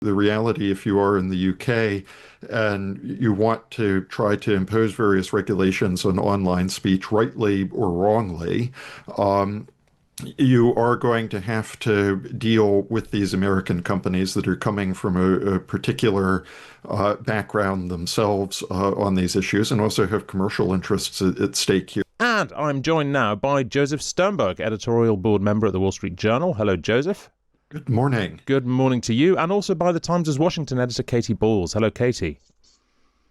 The reality, if you are in the UK and you want to try to impose various regulations on online speech, rightly or wrongly, um, you are going to have to deal with these American companies that are coming from a particular background themselves on these issues and also have commercial interests at stake here. And I'm joined now by Joseph Sternberg, editorial board member at the Wall Street Journal. Hello, Joseph. Good morning. Good morning to you. And also by the Times' Washington editor, Katie Balls. Hello, Katie.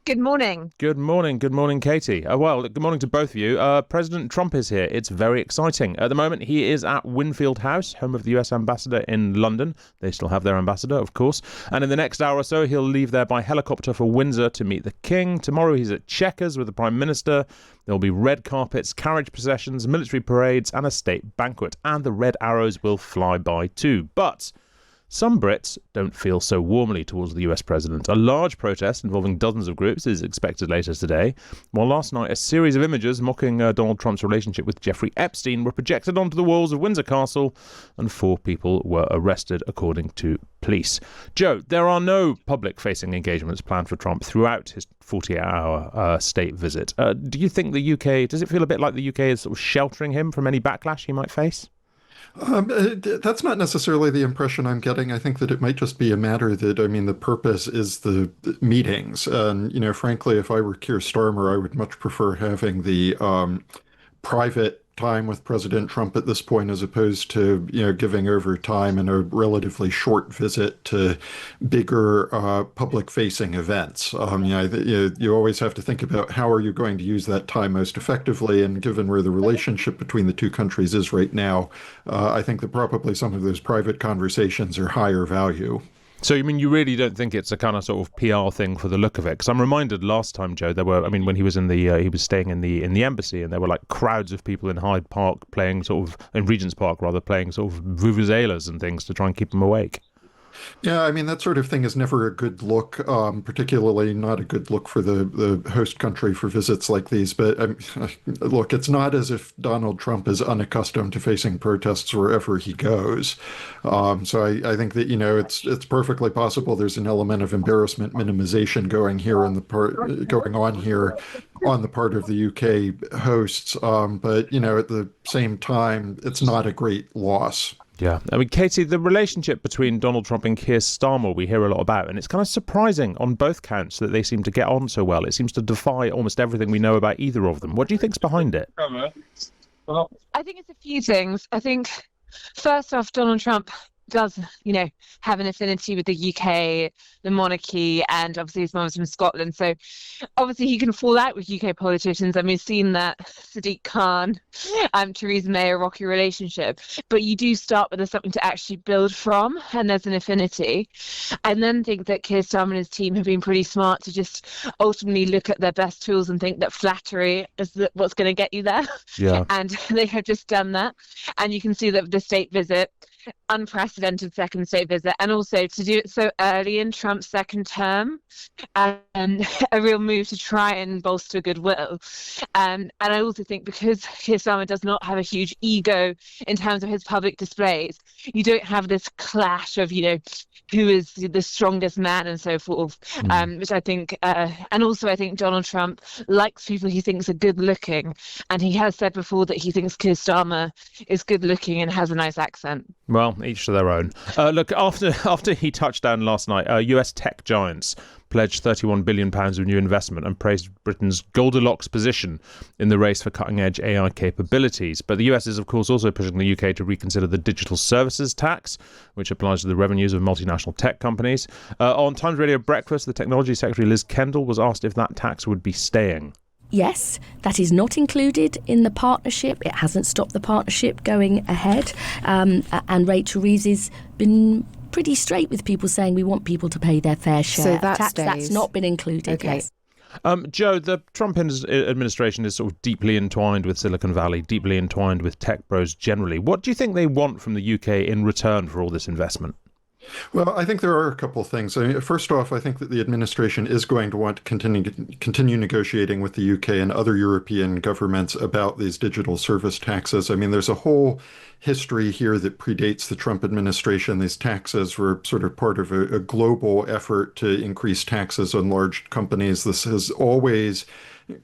Good morning. Good morning. Good morning, Katie. Well, good morning to both of you. President Trump is here. It's very exciting. At the moment, he is at Winfield House, home of the US ambassador in London. They still have their ambassador, of course. And in the next hour or so, he'll leave there by helicopter for Windsor to meet the King. Tomorrow, he's at Chequers with the Prime Minister. There'll be red carpets, carriage processions, military parades, and a state banquet. And the red arrows will fly by too. But some Brits don't feel so warmly towards the US president. A large protest involving dozens of groups is expected later today, while last night a series of images mocking Donald Trump's relationship with Jeffrey Epstein were projected onto the walls of Windsor Castle, and 4 people were arrested, according to police. Joe, there are no public-facing engagements planned for Trump throughout his 48-hour state visit. Do you think the UK, does it feel a bit like the UK is sort of sheltering him from any backlash he might face? That's not necessarily the impression I'm getting. I think that it might just be a matter that, the purpose is the meetings. And, frankly, if I were Keir Starmer, I would much prefer having the private time with President Trump at this point as opposed to, giving over time in a relatively short visit to bigger public-facing events. You always have to think about how are you going to use that time most effectively, and given where the relationship between the two countries is right now, I think that probably some of those private conversations are higher value. So, you really don't think it's a kind of sort of PR thing for the look of it? Because I'm reminded last time, Joe, there were, when he was he was staying in the embassy, and there were like crowds of people in Hyde Park playing in Regent's Park rather, playing sort of vuvuzelas and things to try and keep them awake. Yeah, that sort of thing is never a good look, particularly not a good look for the host country for visits like these. But look, it's not as if Donald Trump is unaccustomed to facing protests wherever he goes. So I think that, it's perfectly possible there's an element of embarrassment minimization going on here on the part of the UK hosts. But, at the same time, it's not a great loss. Yeah. Katie, the relationship between Donald Trump and Keir Starmer we hear a lot about, and it's kind of surprising on both counts that they seem to get on so well. It seems to defy almost everything we know about either of them. What do you think's behind it? I think it's a few things. I think, first off, Donald Trump does, have an affinity with the UK, the monarchy, and obviously his mum's from Scotland. So obviously he can fall out with UK politicians, and we've seen that Sadiq Khan, Theresa May, a rocky relationship. But you do start with there's something to actually build from, and there's an affinity. And then think that Keir Starmer and his team have been pretty smart to just ultimately look at their best tools and think that flattery is what's going to get you there. Yeah. And they have just done that. And you can see that with the state visit, unprecedented second state visit, and also to do it so early in Trump's second term, and a real move to try and bolster goodwill. And I also think because Keir Starmer does not have a huge ego in terms of his public displays, you don't have this clash of, who is the strongest man and so forth, which I think, and also I think Donald Trump likes people he thinks are good looking, and he has said before that he thinks Keir Starmer is good looking and has a nice accent. Well, each to their own. Look, after he touched down last night, US tech giants pledged £31 billion of new investment and praised Britain's Goldilocks position in the race for cutting-edge AI capabilities. But the US is, of course, also pushing the UK to reconsider the digital services tax, which applies to the revenues of multinational tech companies. On Times Radio Breakfast, the Technology Secretary Liz Kendall was asked if that tax would be staying. Yes, that is not included in the partnership. It hasn't stopped the partnership going ahead. And Rachel Reeves has been pretty straight with people saying we want people to pay their fair share. So that tax. stays. That's not been included. Okay. Yes. Joe, the Trump administration is sort of deeply entwined with Silicon Valley, deeply entwined with tech bros generally. What do you think they want from the UK in return for all this investment? Well, I think there are a couple of things. I mean, first off, I think that the administration is going to want to continue negotiating with the UK and other European governments about these digital service taxes. I mean, there's a whole history here that predates the Trump administration. These taxes were sort of part of a global effort to increase taxes on large companies. This has always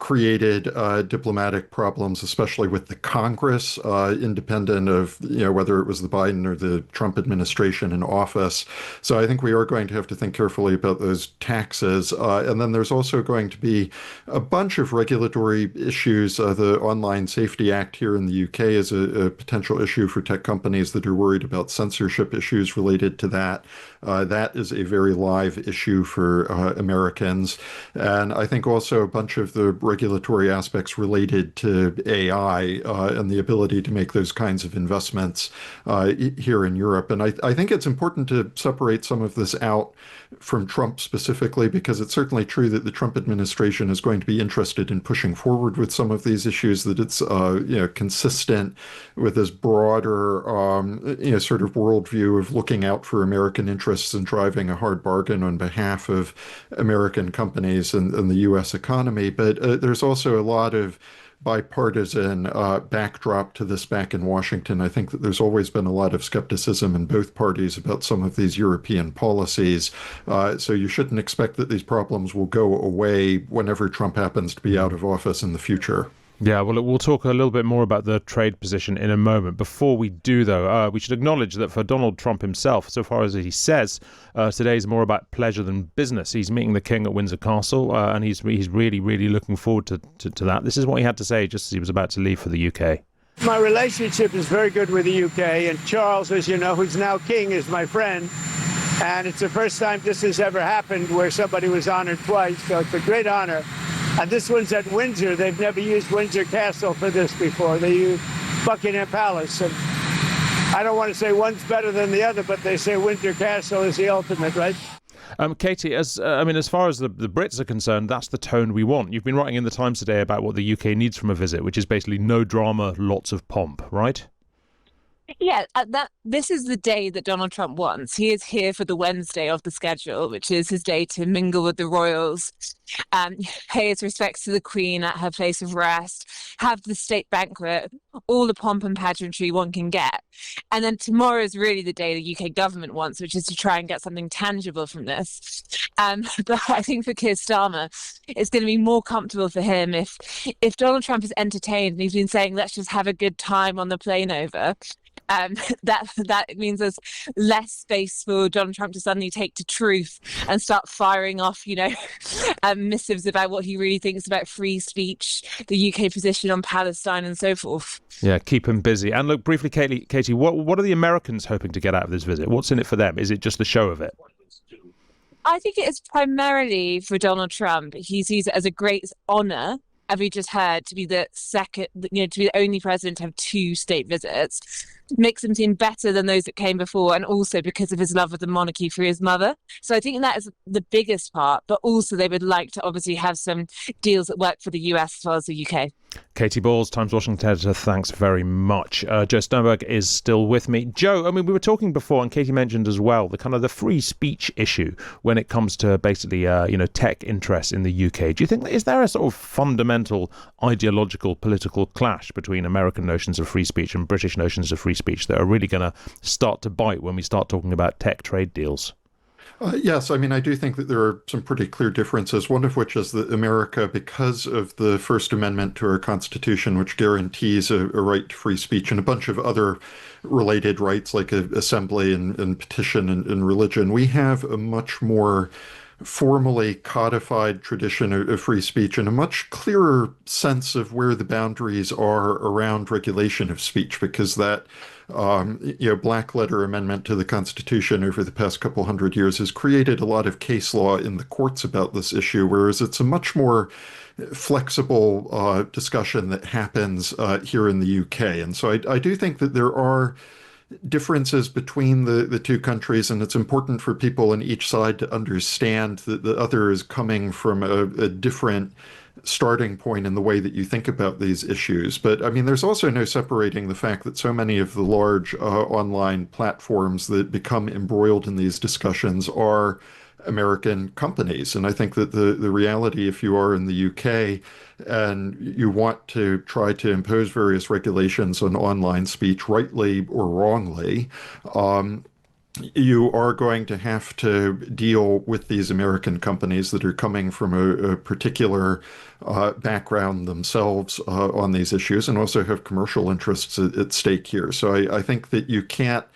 created diplomatic problems, especially with the Congress, independent of whether it was the Biden or the Trump administration in office. So I think we are going to have to think carefully about those taxes. And then there's also going to be a bunch of regulatory issues. The Online Safety Act here in the UK is a potential issue for tech companies that are worried about censorship issues related to that. That is a very live issue for Americans. And I think also a bunch of the regulatory aspects related to AI and the ability to make those kinds of investments here in Europe. And I think it's important to separate some of this out from Trump specifically, because it's certainly true that the Trump administration is going to be interested in pushing forward with some of these issues, that it's consistent with this broader sort of worldview of looking out for American interests and driving a hard bargain on behalf of American companies and the U.S. economy. But there's also a lot of bipartisan backdrop to this back in Washington. I think that there's always been a lot of skepticism in both parties about some of these European policies. So you shouldn't expect that these problems will go away whenever Trump happens to be out of office in the future. Yeah, well, we'll talk a little bit more about the trade position in a moment. Before we do, though, we should acknowledge that for Donald Trump himself, so far as he says, today is more about pleasure than business. He's meeting the king at Windsor Castle, and he's really, really looking forward to that. This is what he had to say just as he was about to leave for the UK. My relationship is very good with the UK, and Charles, as you know, who's now king, is my friend. And it's the first time this has ever happened where somebody was honored twice, so it's a great honor. And this one's at Windsor. They've never used Windsor Castle for this before. They use Buckingham Palace. And I don't want to say one's better than the other, but they say Windsor Castle is the ultimate, right? Katie, as far as the Brits are concerned, that's the tone we want. You've been writing in the Times today about what the UK needs from a visit, which is basically no drama, lots of pomp, right? Yeah, this is the day that Donald Trump wants. He is here for the Wednesday of the schedule, which is his day to mingle with the royals, pay his respects to the Queen at her place of rest, have the state banquet, all the pomp and pageantry one can get. And then tomorrow is really the day the UK government wants, which is to try and get something tangible from this. But I think for Keir Starmer, it's going to be more comfortable for him if Donald Trump is entertained and he's been saying, let's just have a good time on the plane over. That means there's less space for Donald Trump to suddenly take to truth and start firing off, missives about what he really thinks about free speech, the UK position on Palestine, and so forth. Yeah, keep him busy. And look, briefly, Katie, what are the Americans hoping to get out of this visit? What's in it for them? Is it just the show of it? I think it is primarily for Donald Trump. He sees it as a great honour, as we just heard, to be the second, to be the only president to have two state visits. Makes him seem better than those that came before, and also because of his love of the monarchy through his mother. So I think that is the biggest part, but also they would like to obviously have some deals that work for the US as well as the UK. Katie Balls, Times Washington editor, thanks very much. Joe Sternberg is still with me. Joe, we were talking before, and Katie mentioned as well, the kind of the free speech issue when it comes to basically, tech interests in the UK. Do you think, is there a sort of fundamental ideological political clash between American notions of free speech and British notions of free speech that are really going to start to bite when we start talking about tech trade deals? Yes, I do think that there are some pretty clear differences, one of which is that America, because of the First Amendment to our Constitution, which guarantees a right to free speech and a bunch of other related rights like assembly and petition and religion, we have a much more formally codified tradition of free speech and a much clearer sense of where the boundaries are around regulation of speech, because that black letter amendment to the Constitution over the past couple hundred years has created a lot of case law in the courts about this issue, whereas it's a much more flexible discussion that happens here in the UK. And so I do think that there are differences between the two countries, and it's important for people on each side to understand that the other is coming from a different starting point in the way that you think about these issues. But I mean, there's also no separating the fact that so many of the large online platforms that become embroiled in these discussions are American companies. And I think that the reality, if you are in the UK and you want to try to impose various regulations on online speech, rightly or wrongly, you are going to have to deal with these American companies that are coming from a particular background themselves on these issues and also have commercial interests at stake here. So I think that you can't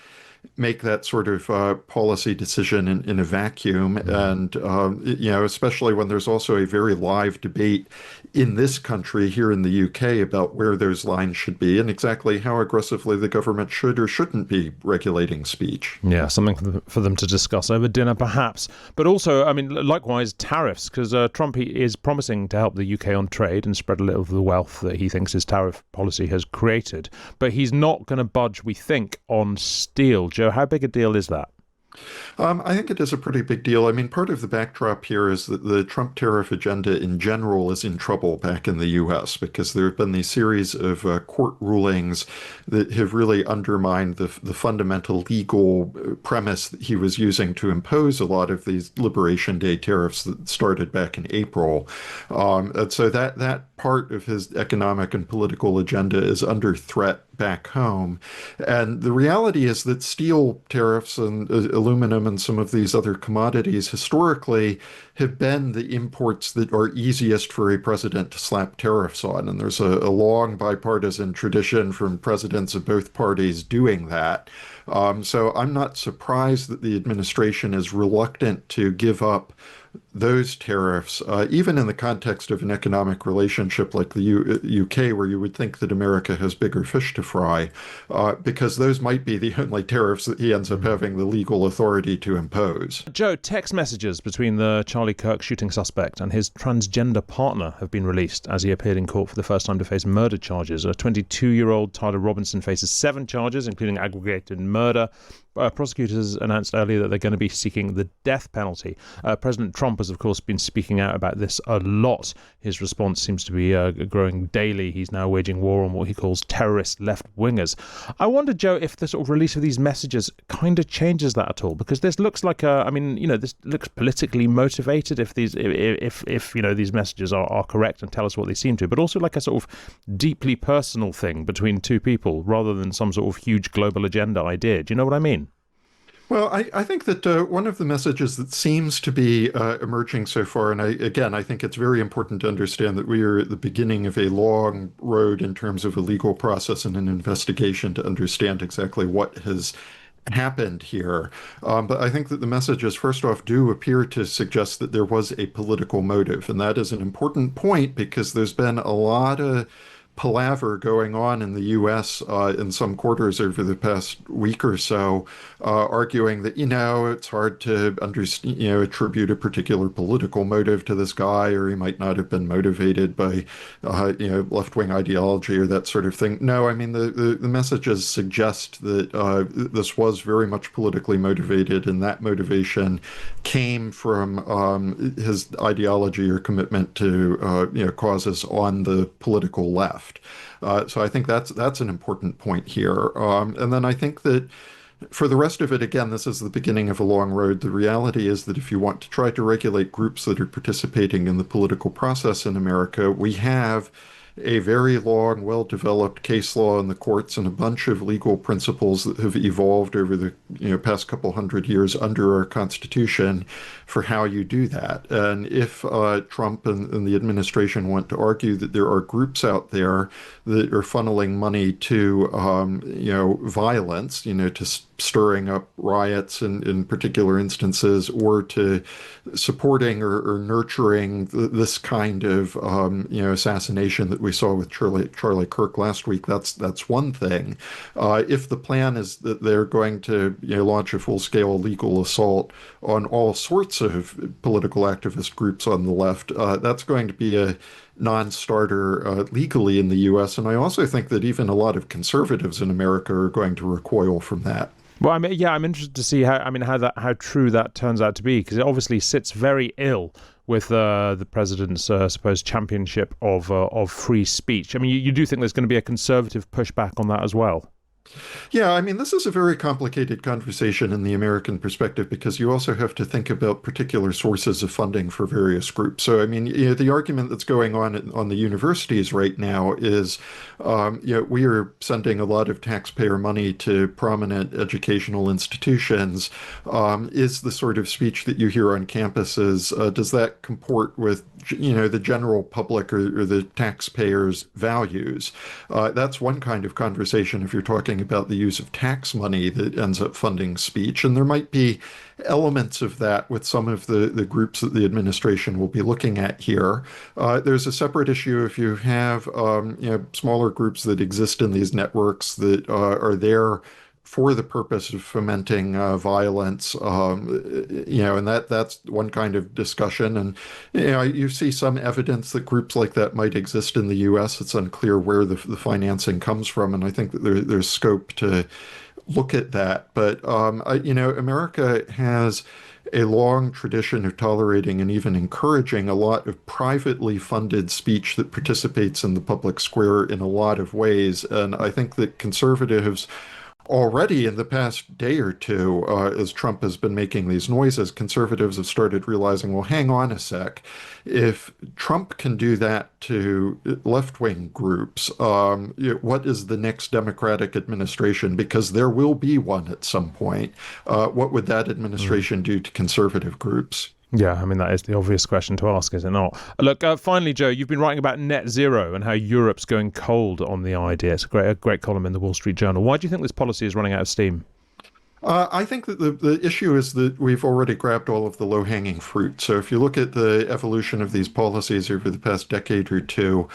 make that sort of policy decision in a vacuum. And, especially when there's also a very live debate in this country, here in the UK, about where those lines should be and exactly how aggressively the government should or shouldn't be regulating speech. Yeah, something for them to discuss over dinner, perhaps. But also, I mean, likewise, tariffs, because Trump is promising to help the UK on trade and spread a little of the wealth that he thinks his tariff policy has created. But he's not going to budge, we think, on steel. Joe, how big a deal is that? I think it is a pretty big deal. I mean, part of the backdrop here is that the Trump tariff agenda in general is in trouble back in the U.S. because there have been these series of court rulings that have really undermined the fundamental legal premise that he was using to impose a lot of these Liberation Day tariffs that started back in April. And so that part of his economic and political agenda is under threat back home. And the reality is that steel tariffs and aluminum and some of these other commodities historically have been the imports that are easiest for a president to slap tariffs on. And there's a long bipartisan tradition from presidents of both parties doing that. So I'm not surprised that the administration is reluctant to give up those tariffs, even in the context of an economic relationship like the UK, where you would think that America has bigger fish to fry, because those might be the only tariffs that he ends up having the legal authority to impose. Joe, text messages between the Charlie Kirk shooting suspect and his transgender partner have been released as he appeared in court for the first time to face murder charges. A 22-year-old Tyler Robinson faces 7 charges, including aggravated murder. Prosecutors announced earlier that they're going to be seeking the death penalty. President Trump has, of course, been speaking out about this a lot. His response seems to be growing daily. He's now waging war on what he calls terrorist left-wingers. I wonder, Joe, if the sort of release of these messages kind of changes that at all, because this looks like this looks politically motivated if these messages are correct and tell us what they seem to, but also like a sort of deeply personal thing between two people rather than some sort of huge global agenda idea. Do you know what I mean? Well, I think that one of the messages that seems to be emerging so far, and I think it's very important to understand that we are at the beginning of a long road in terms of a legal process and an investigation to understand exactly what has happened here. But I think that the messages, first off, do appear to suggest that there was a political motive. And that is an important point because there's been a lot of palaver going on in the U.S. In some quarters over the past week or so, arguing that, it's hard to attribute a particular political motive to this guy, or he might not have been motivated by, left-wing ideology or that sort of thing. No, I mean, the messages suggest that this was very much politically motivated, and that motivation came from his ideology or commitment to, causes on the political left. So I think that's an important point here. And then I think that for the rest of it, again, this is the beginning of a long road. The reality is that if you want to try to regulate groups that are participating in the political process in America, we have a very long, well-developed case law in the courts and a bunch of legal principles that have evolved over the past couple hundred years under our Constitution for how you do that. And if Trump and the administration want to argue that there are groups out there that are funneling money to violence, to stirring up riots in particular instances, or to supporting or nurturing this kind of assassination that we saw with Charlie Kirk last week, that's one thing. If the plan is that they're going to launch a full-scale legal assault on all sorts of political activist groups on the left, that's going to be a non-starter legally in the U.S. And I also think that even a lot of conservatives in America are going to recoil from that. Well, I'm interested to see how true that turns out to be, because it obviously sits very ill with the president's supposed championship of free speech. I mean, you do think there's going to be a conservative pushback on that as well? Yeah, I mean, this is a very complicated conversation in the American perspective because you also have to think about particular sources of funding for various groups. So, I mean, the argument that's going on the universities right now is, we are sending a lot of taxpayer money to prominent educational institutions. Is the sort of speech that you hear on campuses, does that comport with, the general public or the taxpayers' values? That's one kind of conversation if you're talking about the use of tax money that ends up funding speech. And there might be elements of that with some of the groups that the administration will be looking at here. There's a separate issue if you have smaller groups that exist in these networks that are there for the purpose of fomenting violence, and that's one kind of discussion. And you see some evidence that groups like that might exist in the U.S. It's unclear where the financing comes from, and I think that there's scope to look at that. But America has a long tradition of tolerating and even encouraging a lot of privately funded speech that participates in the public square in a lot of ways. And I think that conservatives already in the past day or two, as Trump has been making these noises, conservatives have started realizing, well, hang on a sec. If Trump can do that to left-wing groups, what is the next Democratic administration? Because there will be one at some point. What would that administration do to conservative groups? Yeah, I mean, that is the obvious question to ask, is it not? Look, finally, Joe, you've been writing about net zero and how Europe's going cold on the idea. It's a great column in the Wall Street Journal. Why do you think this policy is running out of steam? I think that the issue is that we've already grabbed all of the low-hanging fruit. So if you look at the evolution of these policies over the past decade or two,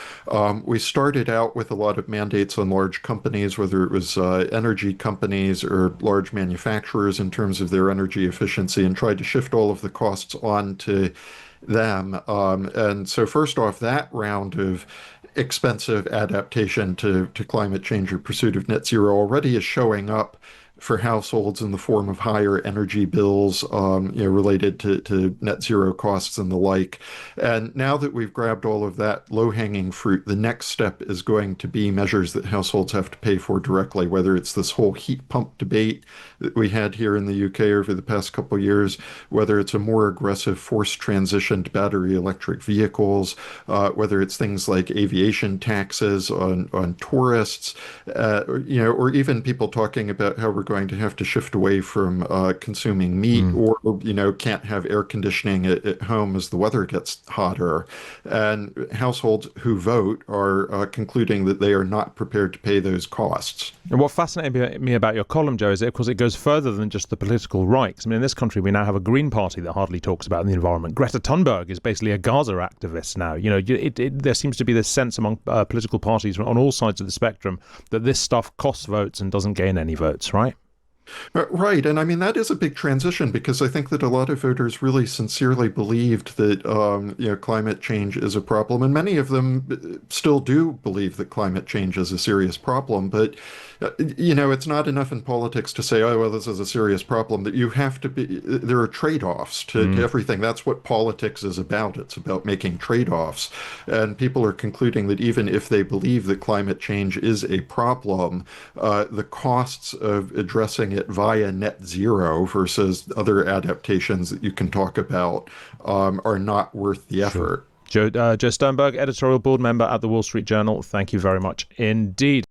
we started out with a lot of mandates on large companies, whether it was energy companies or large manufacturers in terms of their energy efficiency, and tried to shift all of the costs onto them. And so first off, that round of expensive adaptation to climate change or pursuit of net zero already is showing up for households in the form of higher energy bills, related to net zero costs and the like. And now that we've grabbed all of that low-hanging fruit, the next step is going to be measures that households have to pay for directly, whether it's this whole heat pump debate that we had here in the UK over the past couple of years, whether it's a more aggressive forced transition to battery electric vehicles, whether it's things like aviation taxes on tourists, or even people talking about how we're going to have to shift away from consuming meat or, can't have air conditioning at home as the weather gets hotter. And households who vote are concluding that they are not prepared to pay those costs. And what fascinated me about your column, Joe, is that, of course, it goes further than just the political right. I mean, in this country, we now have a Green Party that hardly talks about the environment. Greta Thunberg is basically a Gaza activist now. There seems to be this sense among political parties on all sides of the spectrum that this stuff costs votes and doesn't gain any votes, right? Right. And I mean, that is a big transition because I think that a lot of voters really sincerely believed that, climate change is a problem. And many of them still do believe that climate change is a serious problem. But, it's not enough in politics to say, oh, well, this is a serious problem, that you have to be, there are trade-offs to everything. That's what politics is about. It's about making trade-offs. And people are concluding that even if they believe that climate change is a problem, the costs of addressing it via net zero versus other adaptations that you can talk about are not worth the effort. Joe Sternberg, editorial board member at the Wall Street Journal, thank you very much indeed.